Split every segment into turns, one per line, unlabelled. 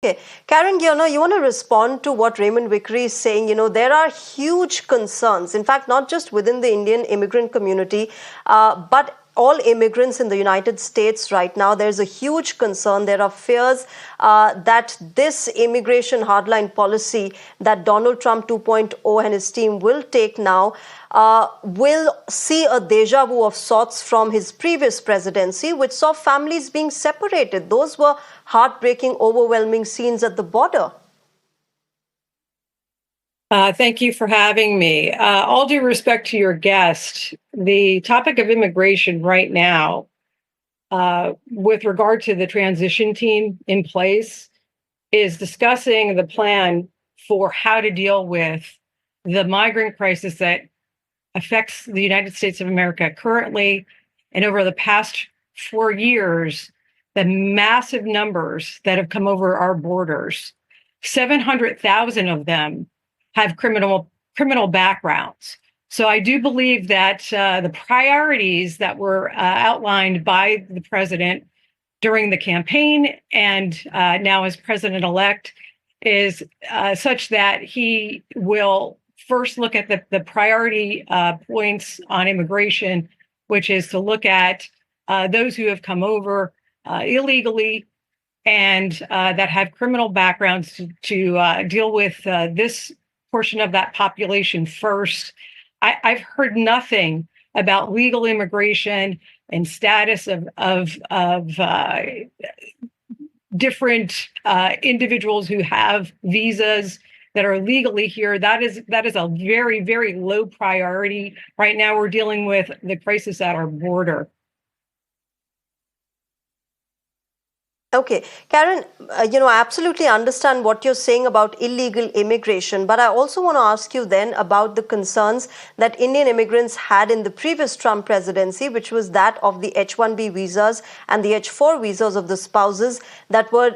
Okay, Karen, you want to respond to what Raymond Vickery is saying. There are huge concerns, in fact, not just within the Indian immigrant community, but all immigrants in the United States right now. There's a huge concern. There are fears that this immigration hardline policy that Donald Trump 2.0 and his team will take now will see a deja vu of sorts from his previous presidency, which saw families being separated. Those were heartbreaking, overwhelming scenes at the border.
Thank you for having me. All due respect to your guest, the topic of immigration right now, with regard to the transition team in place, is discussing the plan for how to deal with the migrant crisis that affects the United States of America currently and over the past 4 years, the massive numbers that have come over our borders. 700,000 of them have criminal backgrounds. So I do believe that the priorities that were outlined by the president during the campaign and now as president-elect is such that he will first look at the priority points on immigration, which is to look at those who have come over illegally and that have criminal backgrounds to deal with this portion of that population first. I've heard nothing about legal immigration and status of different individuals who have visas that are legally here. That is a very, very low priority. Right now, we're dealing with the crisis at our border.
Okay, Karen, I absolutely understand what you're saying about illegal immigration, but I also want to ask you then about the concerns that Indian immigrants had in the previous Trump presidency, which was that of the H-1B visas and the H-4 visas of the spouses that were,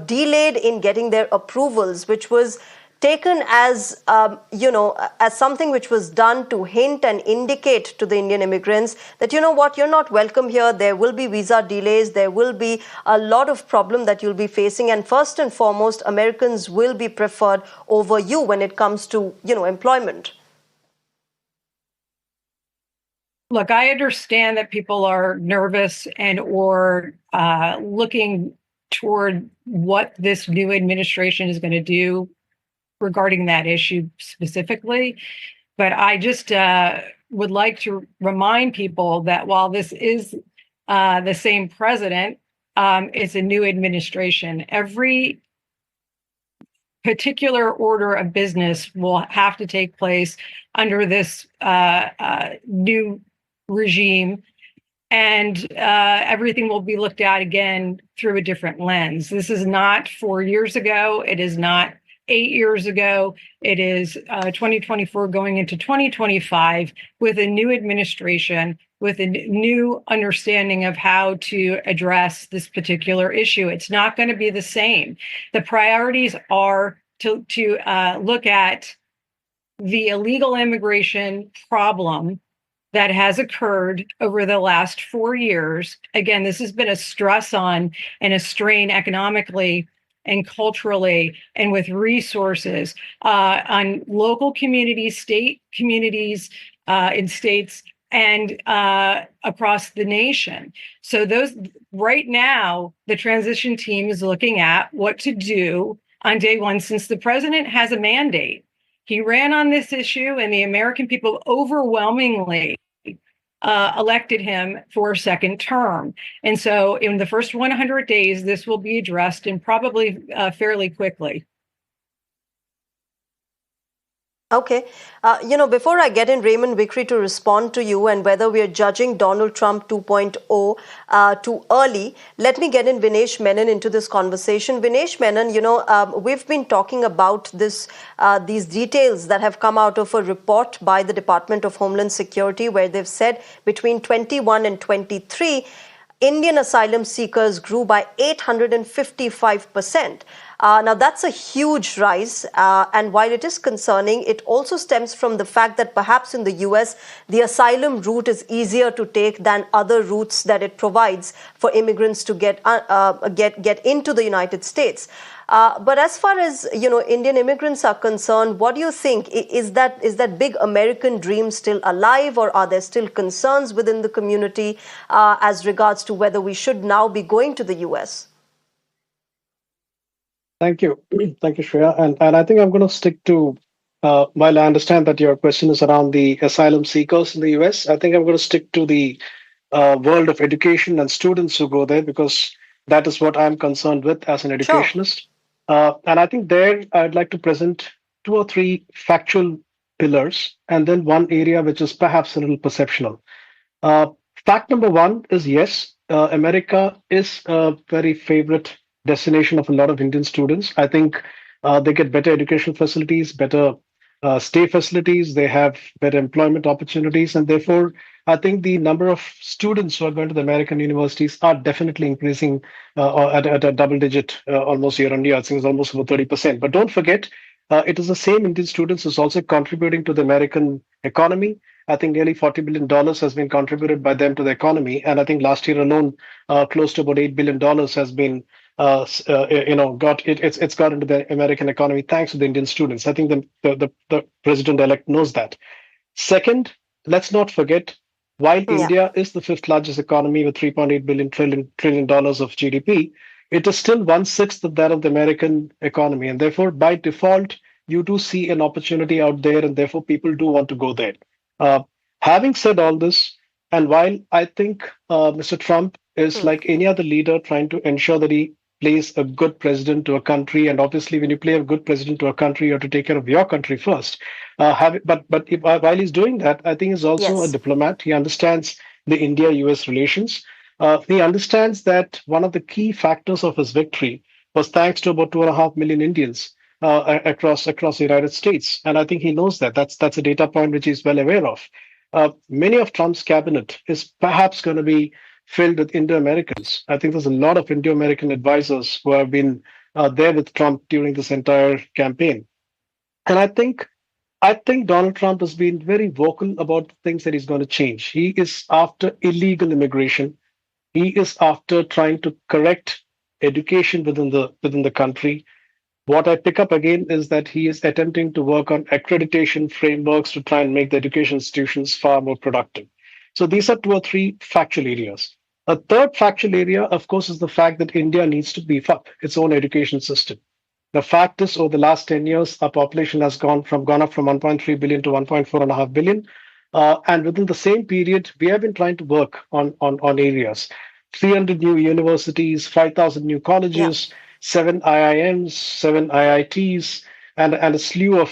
delayed in getting their approvals, which was taken as, as something which was done to hint and indicate to the Indian immigrants that, you're not welcome here. There will be visa delays. There will be a lot of problem that you'll be facing. And first and foremost, Americans will be preferred over you when it comes to, employment.
Look, I understand that people are nervous or looking toward what this new administration is going to do regarding that issue specifically. But I just would like to remind people that while this is the same president, it's a new administration. Every particular order of business will have to take place under this new regime, and everything will be looked at again through a different lens. This is not 4 years ago. It is not 8 years ago. It is 2024 going into 2025 with a new administration, with a new understanding of how to address this particular issue. It's not going to be the same. The priorities are to look at the illegal immigration problem that has occurred over the last 4 years. Again, this has been a stress on and a strain economically and culturally and with resources on local communities, state communities in states, and across the nation. So those right now, the transition team is looking at what to do on day one, since the president has a mandate. He ran on this issue, and the American people overwhelmingly elected him for a second term. And so in the first 100 days, this will be addressed, and probably fairly quickly.
Okay. Before I get in Raymond Vickery to respond to you and whether we are judging Donald Trump 2.0 too early, let me get in Vinesh Menon into this conversation. Vinesh Menon, we've been talking about these details that have come out of a report by the Department of Homeland Security, where they've said between 21 and 23, Indian asylum seekers grew by 855%. Now, that's a huge rise. And while it is concerning, it also stems from the fact that perhaps in the US, the asylum route is easier to take than other routes that it provides for immigrants to get into the United States. But as far as Indian immigrants are concerned, what do you think? Is that big American dream still alive, or are there still concerns within the community as regards to whether we should now be going to the US?
Thank you. Thank you, Shreya. And I think I'm going to stick to, while I understand that your question is around the asylum seekers in the US, I think I'm going to stick to the world of education and students who go there because that is what I'm concerned with as an
Sure.
educationist. And I think there I'd like to present two or three factual pillars and then one area which is perhaps a little perceptional. Uh, Fact number one is yes, America is a very favorite destination of a lot of Indian students. I think they get better educational facilities, better stay facilities, they have better employment opportunities, and therefore, I think the number of students who are going to the American universities are definitely increasing at a double digit almost year on year. I think it's almost over 30%. But don't forget, it is the same Indian students who's also contributing to the American economy. I think nearly $40 billion has been contributed by them to the economy, and I think last year alone, close to about $8 billion has been, got it's got into the American economy thanks to the Indian students. I think the president elect knows that. Second, let's not forget, while
Yeah.
India is the fifth largest economy with 3.8 billion trillion dollars of GDP, it is still one sixth of that of the American economy, and therefore by default, you do see an opportunity out there, and therefore people do want to go there. Uh, Having said all this, and while I think Mr. Trump is
Hmm.
like any other leader trying to ensure that he plays a good president to a country, and obviously when you play a good president to a country, you have to take care of your country first. While he's doing that, I think he's also a
Yes.
diplomat. He understands the India-US relations. He understands that one of the key factors of his victory was thanks to about 2.5 million Indians across the United States, and I think he knows that. That's a data point which he's well aware of. Many of Trump's cabinet is perhaps going to be filled with Indo-Americans. I think there's a lot of Indo-American advisors who have been there with Trump during this entire campaign, and I think Donald Trump has been very vocal about things that he's going to change. He is after illegal immigration. He is after trying to correct education within the country. What I pick up again is that he is attempting to work on accreditation frameworks to try and make the education institutions far more productive. So these are two or three factual areas. A third factual area, of course, is the fact that India needs to beef up its own education system. The fact is, over the last 10 years, our population has gone up from 1.3 billion to 1.45 billion. And within the same period, we have been trying to work on areas. 300 new universities, 5,000 new
Yeah.
colleges, seven IIMs, seven IITs, and a slew of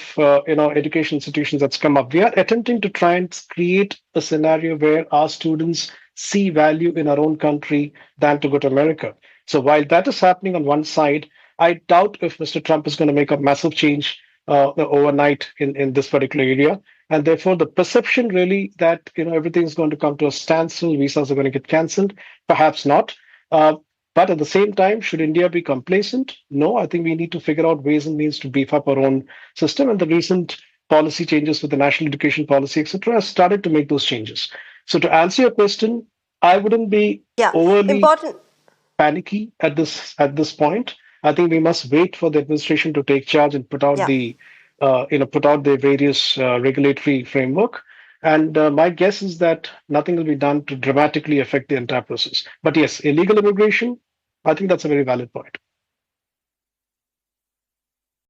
education institutions that's come up. We are attempting to try and create a scenario where our students see value in our own country than to go to America. So while that is happening on one side, I doubt if Mr. Trump is going to make a massive change overnight in this particular area. And therefore, the perception really that everything is going to come to a standstill, visas are going to get cancelled, perhaps not. Uh, but at the same time, should India be complacent? No, I think we need to figure out ways and means to beef up our own system. And the recent policy changes with the national education policy, etc., has started to make those changes. So to answer your question, I wouldn't be
Yeah.
overly
Important.
panicky at this point. I think we must wait for the administration to take charge and
Yeah.
put out the various regulatory framework. And my guess is that nothing will be done to dramatically affect the entire process. But yes, illegal immigration, I think that's a very valid point.